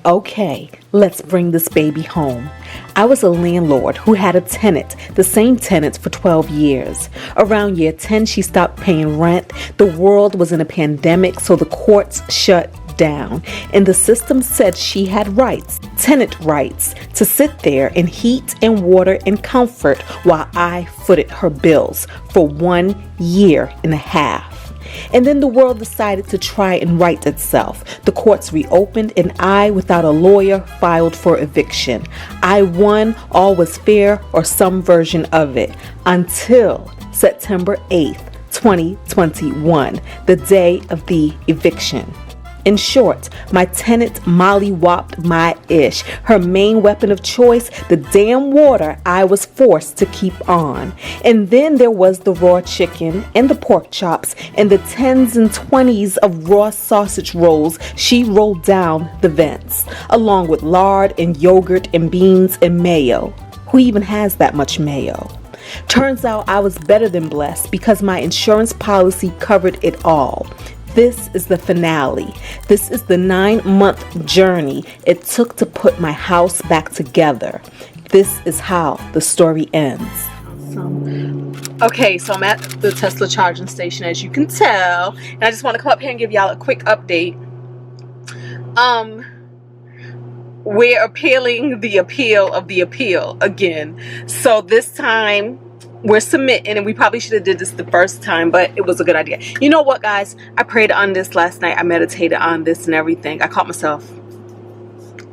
Okay, let's bring this baby home. I was a landlord who had a tenant, the same tenant for 12 years. Around year 10, she stopped paying rent. The world was in a pandemic, so the courts shut down. And the system said she had rights, tenant rights, to sit there in heat and water and comfort while I footed her bills for 1 year and a half. And then the world decided to try and right itself. The courts reopened and I, without a lawyer, filed for eviction. I won, all was fair, or some version of it, until September 8th, 2021, the day of the eviction. In short, my tenant mollywopped my ish. Her main weapon of choice, the damn water I was forced to keep on. And then there was the raw chicken and the pork chops and the 10s and 20s of raw sausage rolls she rolled down the vents, along with lard and yogurt and beans and mayo. Who even has that much mayo? Turns out I was better than blessed because my insurance policy covered it all. This is the finale. This is the 9-month journey it took to put my house back together. This is how the story ends. Okay, so I'm at the Tesla charging station, as you can tell, and I just want to come up here and give y'all a quick update. We're appealing the appeal of the appeal again. So this time we're submitting, and we probably should have did this the first time, but it was a good idea. You know what, guys? I prayed on this last night. I meditated on this and everything. I caught myself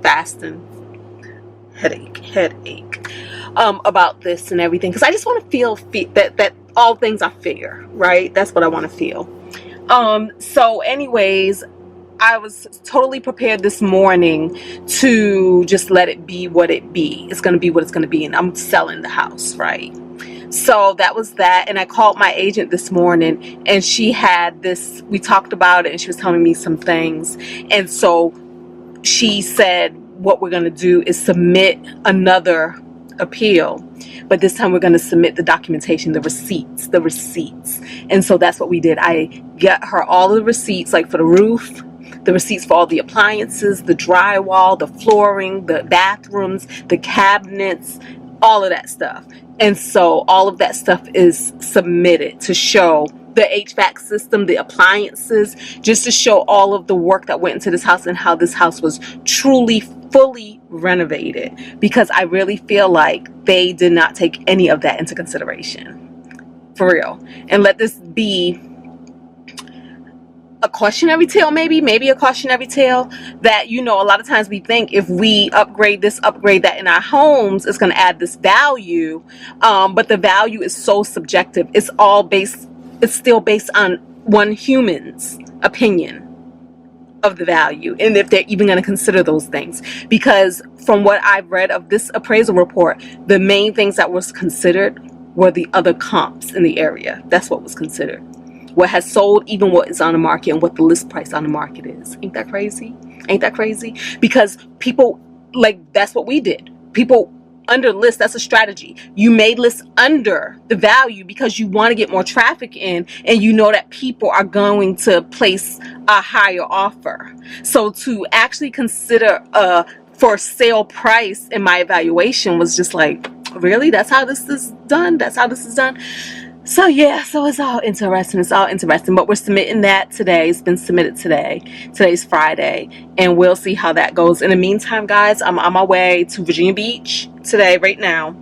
fasting. Headache. About this and everything, because I just want to feel that all things are fair, right? That's what I want to feel. So anyways, I was totally prepared this morning to just let it be what it be. It's going to be what it's going to be, and I'm selling the house, right? So that was that, and I called my agent this morning, and she had this, we talked about it, and she was telling me some things, and so she said what we're going to do is submit another appeal, but this time we're going to submit the documentation, the receipts, and so that's what we did. I got her all the receipts, like for the roof, the receipts for all the appliances, the drywall, the flooring, the bathrooms, the cabinets, all of that stuff. And so all of that stuff is submitted to show the HVAC system, the appliances, just to show all of the work that went into this house and how this house was truly, fully renovated. Because I really feel like they did not take any of that into consideration. For real. And let this be a cautionary tale, maybe a cautionary tale that, you know, a lot of times we think if we upgrade this, upgrade that in our homes, it's going to add this value. But the value is so subjective. It's still based on one human's opinion of the value, and if they're even going to consider those things. Because from what I've read of this appraisal report, the main things that was considered were the other comps in the area. That's what was considered. What has sold, even what is on the market, and what the list price on the market is. Ain't that crazy? Ain't that crazy? Because people, like, that's what we did. People under list, that's a strategy. You made lists under the value because you want to get more traffic in, and you know that people are going to place a higher offer. So to actually consider a for sale price in my evaluation was just like, really? That's how this is done? That's how this is done? So yeah, so it's all interesting, but we're submitting that today. It's been submitted today. Today's Friday, and we'll see how that goes. In the meantime, guys, I'm on my way to Virginia Beach today, right now.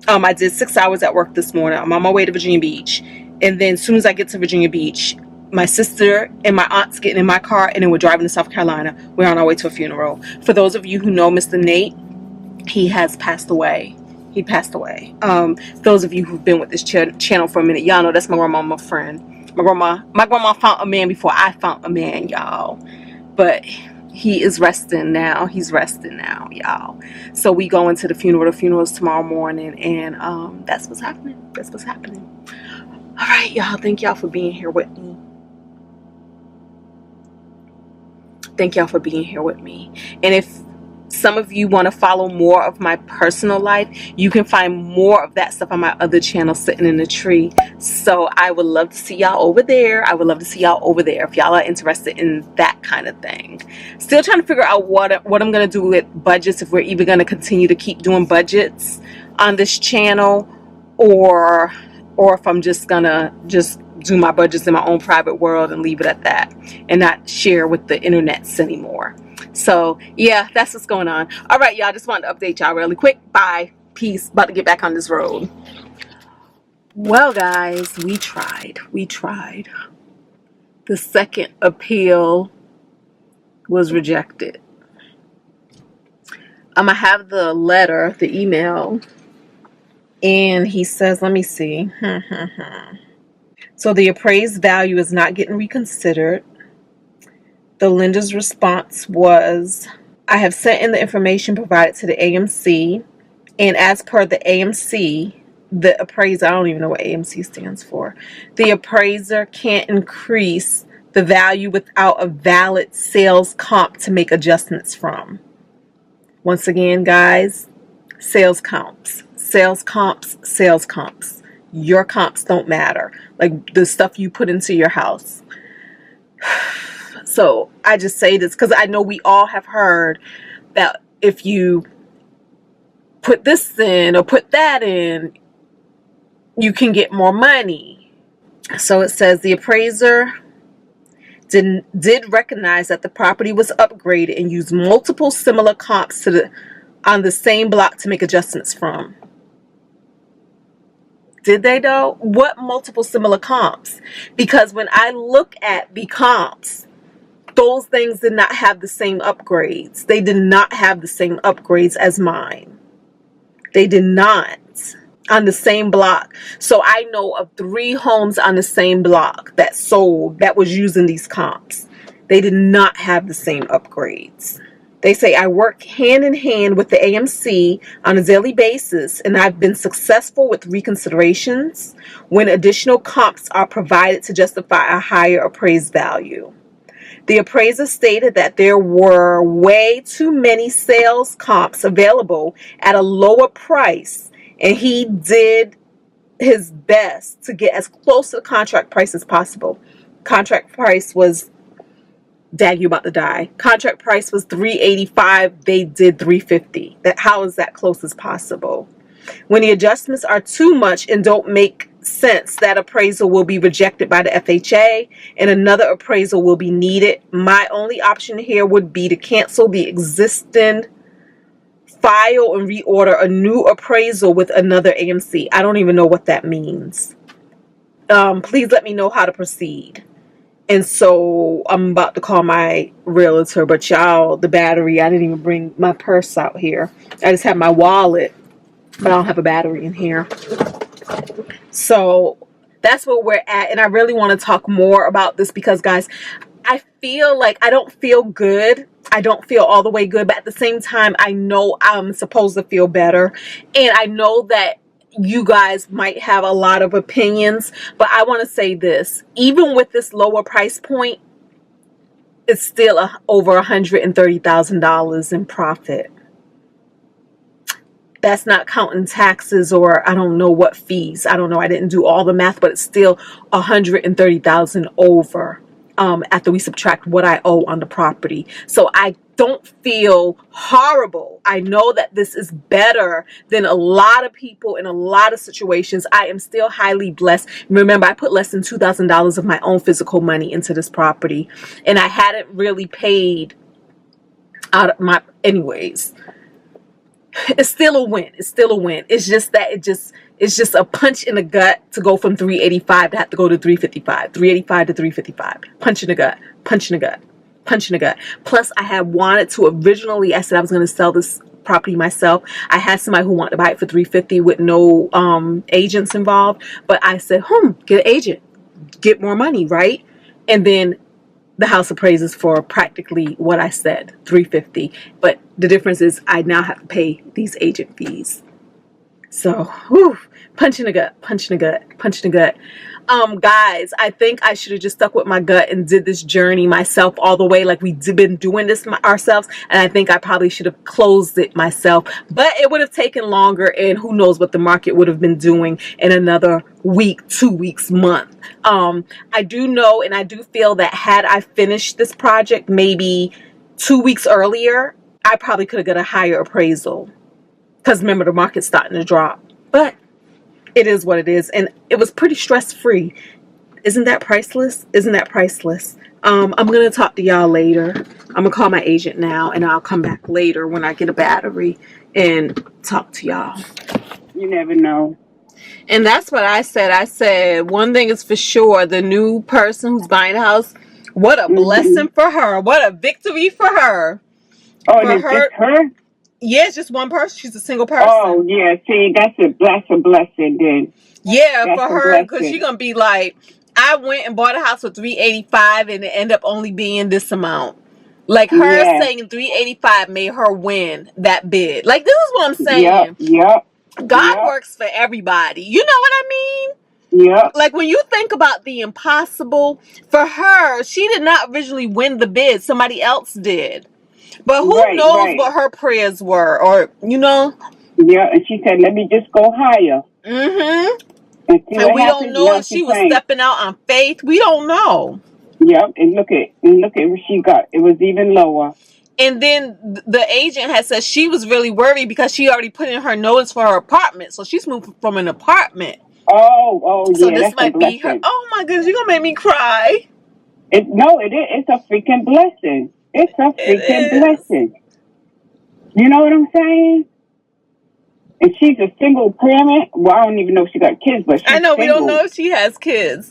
I did 6 hours at work this morning. I'm on my way to Virginia Beach, and then as soon as I get to Virginia Beach, my sister and my aunt's getting in my car, and then we're driving to South Carolina. We're on our way to a funeral. For those of you who know Mr. Nate, he has passed away. He passed away. Those of you who've been with this channel for a minute, y'all know that's my grandma, my friend. My grandma found a man before I found a man, y'all. But he is resting now. He's resting now, y'all. So we go into the funeral. The funeral is tomorrow morning, and that's what's happening. That's what's happening. All right, y'all. Thank y'all for being here with me. Thank y'all for being here with me. And if some of you want to follow more of my personal life, you can find more of that stuff on my other channel, Sitting in the Tree. So I would love to see y'all over there. I would love to see y'all over there if y'all are interested in that kind of thing. Still trying to figure out what I'm going to do with budgets, if we're even going to continue to keep doing budgets on this channel, or if I'm just gonna do my budgets in my own private world and leave it at that and not share with the internets anymore. So yeah, that's what's going on. All right, y'all, just wanted to update y'all really quick. Bye, peace. About to get back on this road. Well, guys, we tried. The second appeal was rejected. I'm gonna have the letter, the email, and he says, let me see. So the appraised value is not getting reconsidered. The lender's response was, I have sent in the information provided to the AMC, and as per the AMC, the appraiser, I don't even know what AMC stands for, the appraiser can't increase the value without a valid sales comp to make adjustments from. Once again, guys, sales comps. Your comps don't matter. Like the stuff you put into your house. So I just say this because I know we all have heard that if you put this in or put that in, you can get more money. So it says the appraiser did recognize that the property was upgraded and used multiple similar comps on the same block to make adjustments from. Did they though? What multiple similar comps? Because when I look at the comps, those things did not have the same upgrades. They did not have the same upgrades as mine. They did not. On the same block. So I know of 3 homes on the same block that sold that was using these comps. They did not have the same upgrades. They say, I work hand in hand with the AMC on a daily basis, and I've been successful with reconsiderations when additional comps are provided to justify a higher appraised value. The appraiser stated that there were way too many sales comps available at a lower price, and he did his best to get as close to the contract price as possible. Contract price was, dag, you about to die. Contract price was $385. They did $350. How is that close as possible? When the adjustments are too much and don't make sense, that appraisal will be rejected by the FHA and another appraisal will be needed. My only option here would be to cancel the existing file and reorder a new appraisal with another AMC. I don't even know what that means. Please let me know how to proceed. And so I'm about to call my realtor, but y'all, the battery, I didn't even bring my purse out here. I just have my wallet, but I don't have a battery in here. So that's where we're at. And I really want to talk more about this because, guys, I feel like I don't feel good. I don't feel all the way good. But at the same time, I know I'm supposed to feel better. And I know that you guys might have a lot of opinions. But I want to say this. Even with this lower price point, it's still over $130,000 in profit. That's not counting taxes or I don't know what fees. I don't know. I didn't do all the math, but it's still $130,000 over after we subtract what I owe on the property. So I don't feel horrible. I know that this is better than a lot of people in a lot of situations. I am still highly blessed. Remember, I put less than $2,000 of my own physical money into this property, and I hadn't really paid out of my, anyways. It's still a win. It's still a win. It's just that it's just a punch in the gut to go from 385 to have to go to 355. 385 to 355. Punch in the gut. Punch in the gut. Punch in the gut. Plus, I had wanted to originally, I said I was going to sell this property myself. I had somebody who wanted to buy it for 350 with no agents involved. But I said, get an agent. Get more money, right? And then the house appraises for practically what I said, $350. But the difference is I now have to pay these agent fees. So, punch in the gut, punch in the gut, punch in the gut. Guys, I think I should have just stuck with my gut and did this journey myself all the way, like we've been doing this ourselves. And I think I probably should have closed it myself, but it would have taken longer, and who knows what the market would have been doing in another week, 2 weeks, month. I do know, and I do feel that had I finished this project maybe 2 weeks earlier, I probably could have got a higher appraisal, because remember, the market's starting to drop. But it is what it is, and it was pretty stress-free. Isn't that priceless? Isn't that priceless? I'm gonna talk to y'all later. I'm gonna call my agent now, and I'll come back later when I get a battery and talk to y'all. You never know. And that's what I said. I said, one thing is for sure, the new person who's buying a house, what a blessing for her. What a victory for her. Oh, and it's just her? Yeah, it's just one person. She's a single person. Oh, yeah. See, that's a blessing then. Yeah, that's for her, because she's going to be like, I went and bought a house for $385 and it ended up only being this amount. Like, her saying $385 made her win that bid. Like, this is what I'm saying. Yep. God works for everybody. You know what I mean? Yep. Like, when you think about the impossible, for her, she did not originally win the bid. Somebody else did. But who knows what her prayers were, or, you know? Yeah, and she said, let me just go higher. Mm-hmm. And we don't know if she was stepping out on faith. We don't know. Yep, and look at what she got. It was even lower. And then the agent had said she was really worried because she already put in her notice for her apartment. So she's moved from an apartment. Oh, so yeah. So this might be her. Oh my goodness, you're gonna make me cry. No, it is. It's a freaking blessing. It's a freaking blessing. You know what I'm saying? And she's a single parent. Well, I don't even know if she got kids, but she's I know, single. we don't know if she has kids.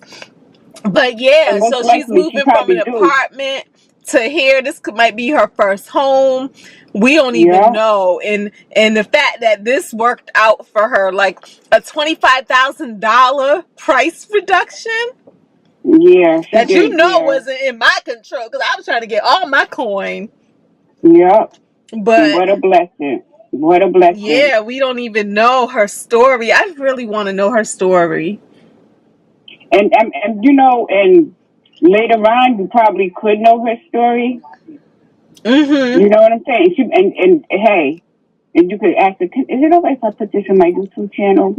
But yeah, so she's moving from an apartment to here. This might be her first home. We don't even know. And the fact that this worked out for her, like a $25,000 price reduction. Yeah, that did, wasn't in my control, because I was trying to get all my coin. Yep. But what a blessing. What a blessing. Yeah, we don't even know her story. I really want to know her story. And you know, and later on, you probably could know her story. Mm-hmm. You know what I'm saying? And hey, and you could ask her, is it okay if I put this on my YouTube channel?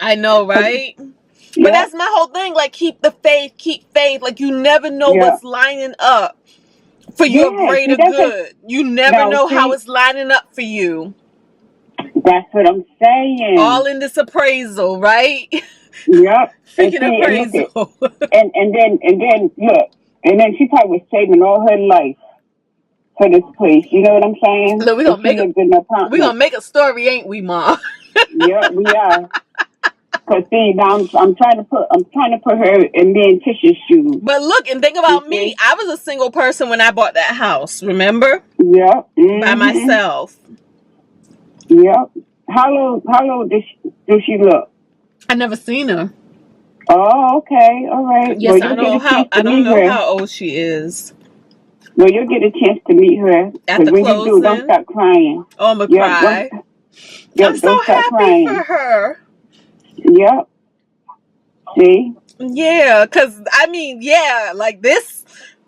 I know, right? But that's my whole thing. Like, keep the faith, keep faith. Like, you never know what's lining up for your greater good. You never know how it's lining up for you. That's what I'm saying. All in this appraisal, right? Yep. Freaking appraisal. And then look, and then she probably was saving all her life for this place. You know what I'm saying? Look, we're gonna make a story, ain't we, Mom? Yeah, we are. Cause see, now I'm trying to put her in me and Tisha's shoes. But look, and think about me. I was a single person when I bought that house. Remember? Yeah. Mm-hmm. By myself. Yep. How old does she look? I never seen her. Oh, okay. All right. Yes, I don't know how old she is. Well, you'll get a chance to meet her. At the when closing? you do, don't stop crying. Oh, I'm gonna cry. I'm so happy for her. Yep. See? Yeah, because, I mean, like this.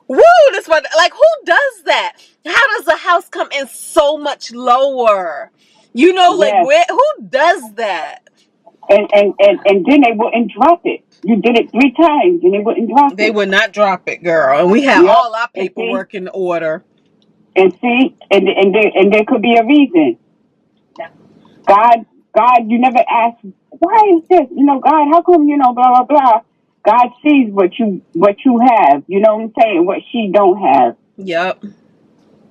Woo, this one. Like, who does that? How does a house come in so much lower? You know, like, who does that? And then they wouldn't drop it. You did it 3 times and they wouldn't drop it. They would not drop it, girl. And we had all our paperwork in order. And see, and there could be a reason. God, you never ask, why is this? You know, God, how come, you know, blah, blah, blah. God sees what you have. You know what I'm saying? What she don't have. Yep.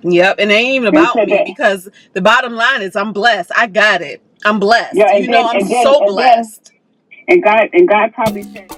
And it ain't even about me, because the bottom line is I'm blessed. I got it. I'm blessed. Yeah, I'm so blessed. And God probably said,